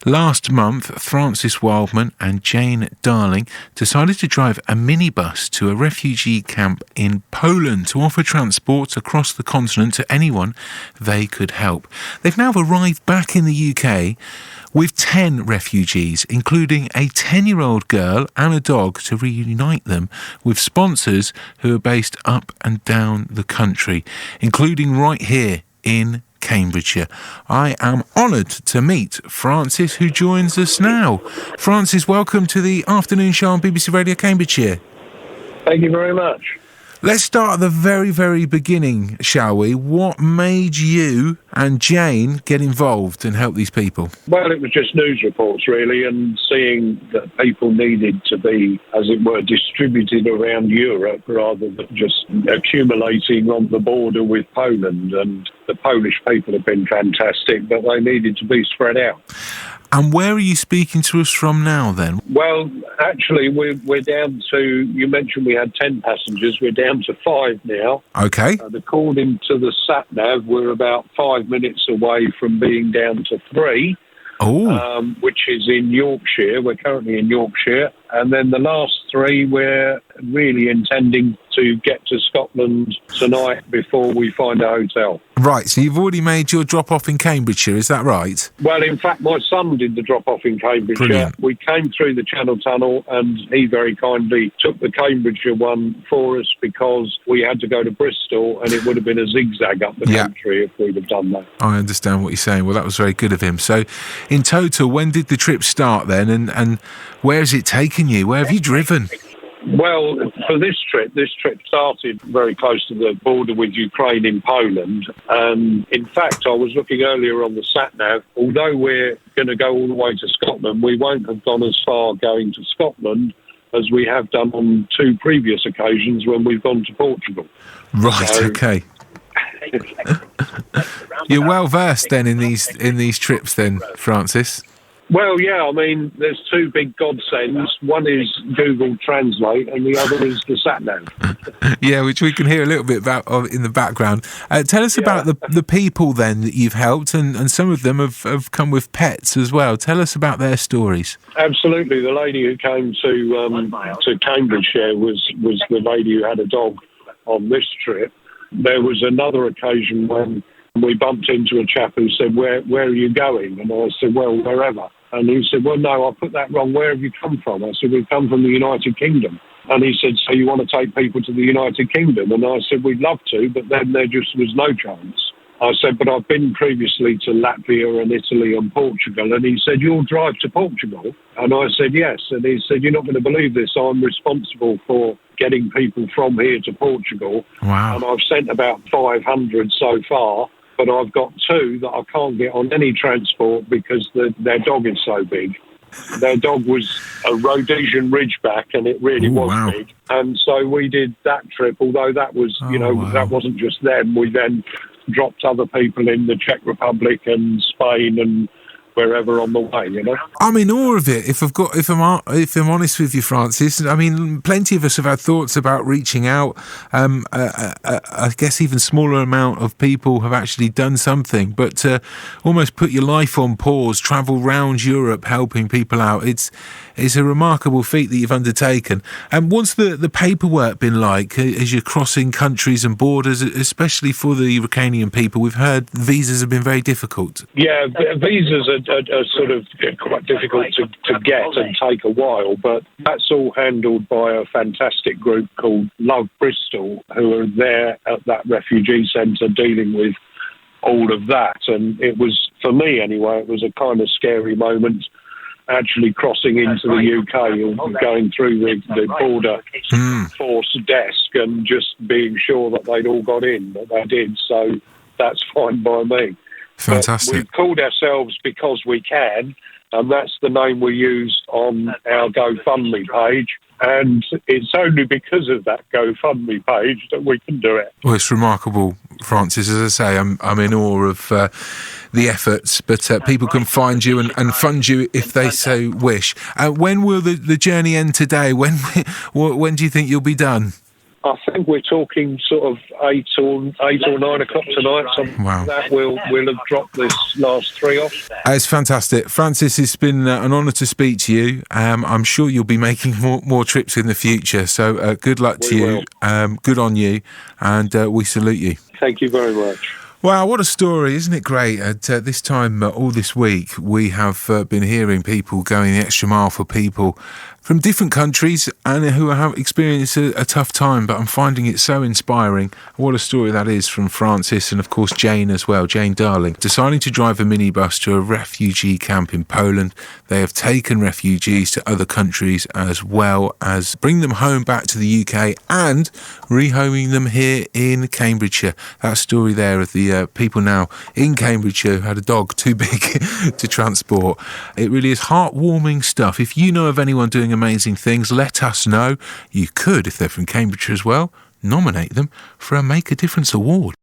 Last month, Francis Wildman and Jane Darling decided to drive a minibus to a refugee camp in Poland to offer transport across the continent to anyone they could help. They've now arrived back in the UK with 10 refugees, including a 10-year-old girl and a dog, to reunite them with sponsors who are based up and down the country, including right here in Cambridgeshire. I am honoured to meet Francis, who joins us now. Francis, welcome to the afternoon show on BBC Radio Cambridgeshire. Thank you very much. Let's start at the very, very beginning, shall we? What made you and Jane get involved and help these people? Well, it was just news reports, really, and seeing that people needed to be, as it were, distributed around Europe rather than just accumulating on the border with Poland. And the Polish people have been fantastic, but they needed to be spread out. And where are you speaking to us from now, then? Well, actually, we're down to, you mentioned we had 10 passengers, we're down to 5 now. OK. And according to the sat-nav, we're about 5 minutes away from being down to 3, which is in Yorkshire. We're currently in Yorkshire. And then the last 3, we're really intending to get to Scotland tonight before we find a hotel. Right, so you've already made your drop-off in Cambridgeshire, is that right? Well, in fact, my son did the drop-off in Cambridgeshire. Brilliant. We came through the Channel Tunnel and he very kindly took the Cambridgeshire one for us because we had to go to Bristol and it would have been a zigzag up the country if we'd have done that. I understand what you're saying. Well, that was very good of him. So, in total, when did the trip start then, and where has it taken you? Where have you driven? Well, for this trip started very close to the border with Ukraine in Poland. And in fact, I was looking earlier on the sat-nav. Although we're going to go all the way to Scotland, we won't have gone as far going to Scotland as we have done on 2 previous occasions when we've gone to Portugal. Right, OK. You're well versed then in these trips then, Francis? Well, yeah, I mean, there's 2 big godsends. One is Google Translate and the other is the sat-nav. Yeah, which we can hear a little bit about in the background. Tell us about the people then that you've helped, and some of them have come with pets as well. Tell us about their stories. Absolutely. The lady who came to Cambridgeshire was the lady who had a dog on this trip. There was another occasion when we bumped into a chap who said, where are you going? And I said, well, wherever. And he said, well, no, I put that wrong. Where have you come from? I said, we've come from the United Kingdom. And he said, so you want to take people to the United Kingdom? And I said, we'd love to, but then there just was no chance. I said, but I've been previously to Latvia and Italy and Portugal. And he said, you'll drive to Portugal? And I said, yes. And he said, you're not going to believe this. I'm responsible for getting people from here to Portugal. Wow. And I've sent about 500 so far. But I've got 2 that I can't get on any transport because their dog is so big. Their dog was a Rhodesian Ridgeback, and it really was big. And so we did that trip, although that was, that wasn't just them. We then dropped other people in the Czech Republic and Spain and wherever on the way, I'm in awe of it. If I'm honest with you, Francis, I mean, plenty of us have had thoughts about reaching out. I guess even smaller amount of people have actually done something, but to almost put your life on pause, travel round Europe, helping people out, it's a remarkable feat that you've undertaken. And what's the paperwork been like as you're crossing countries and borders, especially for the Ukrainian people? We've heard visas have been very difficult. Yeah, visas are sort of quite difficult to get and take a while, but that's all handled by a fantastic group called Love Bristol, who are there at that refugee centre dealing with all of that. And it was, for me anyway, it was a kind of scary moment actually crossing into the UK and going through the border force desk and just being sure that they'd all got in, but they did, so that's fine by me. Fantastic. We've called ourselves Because We Can, and that's the name we use on our GoFundMe page. And it's only because of that GoFundMe page that we can do it. Well, it's remarkable, Francis. As I say, I'm in awe of the efforts, but people can find you and fund you if they so wish. When will the journey end today? When do you think you'll be done? I think we're talking sort of 8 or 9 o'clock tonight. Something Wow. like that we'll have dropped this last 3 off. It's fantastic. Francis, it's been an honour to speak to you. I'm sure you'll be making more trips in the future. So good luck to you. Good on you. And we salute you. Thank you very much. Wow, what a story. Isn't it great? At this time, all this week, we have been hearing people going the extra mile for people from different countries and who have experienced a tough time, but I'm finding it so inspiring. What a story that is from Francis and, of course, Jane as well, Jane Darling. Deciding to drive a minibus to a refugee camp in Poland. They have taken refugees to other countries as well as bring them home back to the UK and rehoming them here in Cambridgeshire. That story there of the people now in Cambridgeshire who had a dog too big to transport. It really is heartwarming stuff. If you know of anyone doing amazing things, let us know. You could, if they're from Cambridgeshire as well, nominate them for a Make a Difference award.